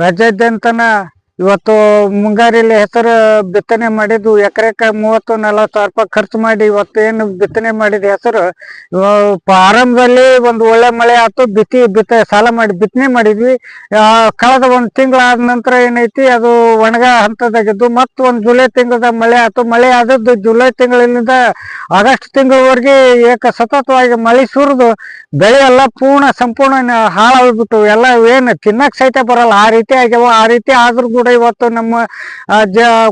ರಾಜ್ಯಾದ್ಯಂತನ ಇವತ್ತು ಮುಂಗಾರಿಲಿ ಹೆಸರು ಬಿತ್ತನೆ ಮಾಡಿದ್ದು ಎಕರೆಕ 30-40 ಸಾವಿರ ರೂಪಾಯಿ ಖರ್ಚು ಮಾಡಿ ಇವತ್ತು ಏನು ಬಿತ್ತನೆ ಮಾಡಿದ ಹೆಸರು ಆರಂಭದಲ್ಲಿ ಒಂದು ಒಳ್ಳೆ ಮಳೆ ಆಯ್ತು, ಸಾಲ ಮಾಡಿ ಬಿತ್ತನೆ ಮಾಡಿದ್ವಿ. ಕಳೆದ ಒಂದು ತಿಂಗಳಾದ ನಂತರ ಏನೈತಿ ಅದು ಒಣಗ ಹಂತದಾಗಿದ್ದು ಮತ್ತು ಒಂದು ಜುಲೈ ತಿಂಗಳದ ಮಳೆ ಆಯ್ತು. ಮಳೆ ಆದದ್ದು ಜುಲೈ ತಿಂಗಳಿಂದ ಆಗಸ್ಟ್ ತಿಂಗಳವರೆಗೆ ಸತತವಾಗಿ ಮಳೆ ಸುರಿದು ಬೆಳೆ ಎಲ್ಲ ಸಂಪೂರ್ಣ ಹಾಳಾಗ್ಬಿಟ್ಟು ಎಲ್ಲ ಏನು ತಿನ್ನಕ್ ಸಹಿತ ಬರಲ್ಲ ಆ ರೀತಿ ಆಗ್ಯಾವ. ಆ ರೀತಿ ಆದ್ರೂ ಕೂಡ ಇವತ್ತು ನಮ್ಮ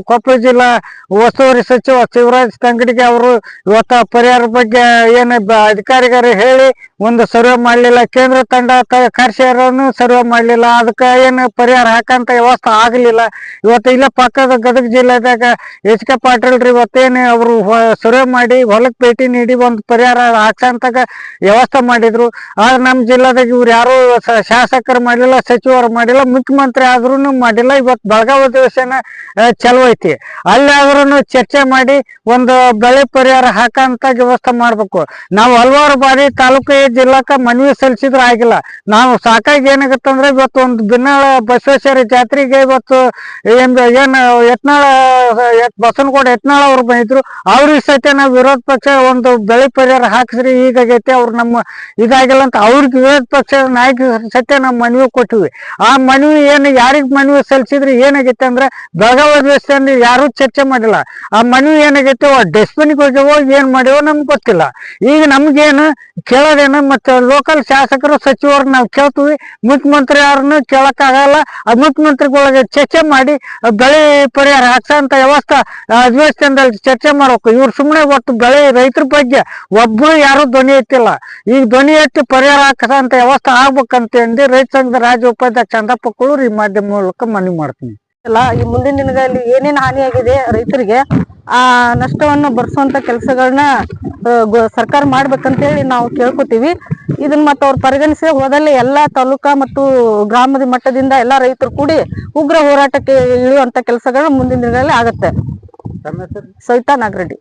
ಕೊಪ್ಪಳ ಜಿಲ್ಲಾ ಉಸ್ತುವಾರಿ ಸಚಿವ ಶಿವರಾಜ್ ತಂಗಡಿಗೆ ಅವರು ಇವತ್ತು ಪರಿಹಾರ ಬಗ್ಗೆ ಏನು ಅಧಿಕಾರಿಗಳು ಹೇಳಿ ಒಂದು ಸರ್ವೆ ಮಾಡಲಿಲ್ಲ, ಕೇಂದ್ರ ತಂಡ ಕರ್ಸಿಯರನ್ನು ಸರ್ವೆ ಮಾಡಲಿಲ್ಲ, ಅದಕ್ಕೆ ಏನು ಪರಿಹಾರ ಹಾಕಂತ ವ್ಯವಸ್ಥೆ ಆಗಲಿಲ್ಲ. ಇವತ್ತು ಇಲ್ಲೇ ಪಕ್ಕದ ಗದಗ ಜಿಲ್ಲೆದಾಗ HK ಪಾಟೀಲ್ ರೀ ಇವತ್ತೇನು ಅವರು ಸರ್ವೆ ಮಾಡಿ ಹೊಲಕ್ಕೆ ಭೇಟಿ ನೀಡಿ ಒಂದು ಪರಿಹಾರ ಹಾಕ್ಸಂತಾಗ ವ್ಯವಸ್ಥೆ ಮಾಡಿದ್ರು. ಆದ್ರೆ ನಮ್ಮ ಜಿಲ್ಲಾದಾಗ ಇವ್ರು ಯಾರು ಶಾಸಕರು ಮಾಡಿಲ್ಲ, ಸಚಿವರು ಮಾಡಿಲ್ಲ, ಮುಖ್ಯಮಂತ್ರಿ ಆದ್ರೂ ಮಾಡಿಲ್ಲ. ಇವತ್ತು ಬೆಳಗಾವಿ ಅಧಿವೇಶನ ಚಲೋ ಐತಿ, ಅಲ್ಲಿ ಆದ್ರೂ ಚರ್ಚೆ ಮಾಡಿ ಒಂದು ಬೆಳೆ ಪರಿಹಾರ ಹಾಕಂತ ವ್ಯವಸ್ಥೆ ಮಾಡ್ಬೇಕು. ನಾವು ಹಲವಾರು ಬಾರಿ ತಾಲೂಕು ಜಿಲ್ಲಾಕ ಮನವಿ ಸಲ್ಲಿಸಿದ್ರು ಆಗಿಲ್ಲ. ನಾವು ಸಾಕಾಗಿ ಏನಾಗತ್ತಂದ್ರೆ ಇವತ್ತು ಒಂದು ಬಿನ್ನಾಳ ಬಸವೇಶ್ವರ ಜಾತ್ರೆಗೆ ಇವತ್ತು ಏನು ಯತ್ನಾಳ ಬಸವನಗೌಡ ಯತ್ನಾಳ ಅವ್ರು ಬಂದಿದ್ರು. ಅವ್ರಿಗೆ ಸಹಿತ ನಾವು ವಿರೋಧ ಪಕ್ಷ ಒಂದು ಬೆಳೆ ಪರಿಹಾರ ಹಾಕಿಸ್ರಿ ಹೀಗಾಗೈತೆ ಅವ್ರು ನಮ್ಮ ಇದಾಗಿಲ್ಲ ಅಂತ ಅವ್ರಿಗೆ ವಿರೋಧ ಪಕ್ಷದ ನಾಯಕ ಸಹಿತ ನಾವು ಮನವಿ ಕೊಟ್ಟಿವಿ. ಆ ಮನವಿ ಏನು ಯಾರಿಗೆ ಮನವಿ ಸಲ್ಲಿಸಿದ್ರಿ ಏನಾಗೈತೆ ಅಂದ್ರೆ ಬೆಳಗಾವಿ ಅಧಿವೇಶನದಲ್ಲಿ ಯಾರು ಚರ್ಚೆ ಮಾಡಿಲ್ಲ. ಆ ಮನವಿ ಏನಾಗೈತೆ ಡಸ್ಟ್ಬಿನ್ಗೆ ಹೋಗ್ಯವೋ ಏನ್ ಮಾಡ್ಯವೋ ನಮ್ಗೆ ಗೊತ್ತಿಲ್ಲ. ಈಗ ನಮ್ಗೇನು ಕೇಳೋದೇನು ಮತ್ತೆ ಲೋಕಲ್ ಶಾಸಕರು ಸಚಿವರು ನಾವು ಕೇಳ್ತೀವಿ, ಮುಖ್ಯಮಂತ್ರಿ ಅವ್ರನ್ನು ಕೇಳಕ್ಕಾಗಲ್ಲ. ಆ ಮುಖ್ಯಮಂತ್ರಿಗಳಿಗೆ ಚರ್ಚೆ ಮಾಡಿ ಬೆಳೆ ಪರಿಹಾರ ಹಾಕ್ಸಂತ ವ್ಯವಸ್ಥೆ ಅಧಿವೇಶನದಲ್ಲಿ ಚರ್ಚೆ ಮಾಡ್ಬೇಕು. ಇವ್ರು ಸುಮ್ಮನೆ ಒಟ್ಟು ಬೆಳೆ ರೈತರ ಬಗ್ಗೆ ಒಬ್ರು ಯಾರು ಧ್ವನಿ ಎತ್ತಿಲ್ಲ. ಈಗ ಧ್ವನಿ ಎತ್ತಿ ಪರಿಹಾರ ಹಾಕಸಂತ ವ್ಯವಸ್ಥೆ ಆಗ್ಬೇಕಂತ ರೈತ ಸಂಘದ ರಾಜ್ಯ ಉಪಾಧ್ಯಕ್ಷ ಚಂದಪ್ಪ ಕುಳೂರ್ ಈ ಮಾಧ್ಯಮ ಮೂಲಕ ಮನವಿ ಮಾಡ್ತೀನಿ. ಈ ಮುಂದಿನ ದಿನಗಳಲ್ಲಿ ಏನೇನು ಹಾನಿಯಾಗಿದೆ ರೈತರಿಗೆ ಆ ನಷ್ಟವನ್ನು ಭರಿಸುವಂತ ಕೆಲಸಗಳನ್ನ ಸರ್ಕಾರ ಮಾಡ್ಬೇಕಂತೇಳಿ ನಾವು ಕೇಳ್ಕೊತೀವಿ. ಇದನ್ನ ಮತ್ತೆ ಅವ್ರು ಪರಿಗಣಿಸಿ ಹೋದಲ್ಲಿ ಎಲ್ಲಾ ತಾಲೂಕಾ ಮತ್ತು ಗ್ರಾಮದ ಮಟ್ಟದಿಂದ ಎಲ್ಲಾ ರೈತರು ಕೂಡಿ ಉಗ್ರ ಹೋರಾಟಕ್ಕೆ ಇಳಿಯುವಂತ ಕೆಲಸಗಳು ಮುಂದಿನ ದಿನಗಳಲ್ಲಿ ಆಗತ್ತೆ. ಸವಿತಾ ನಾಗರೆಡ್ಡಿ.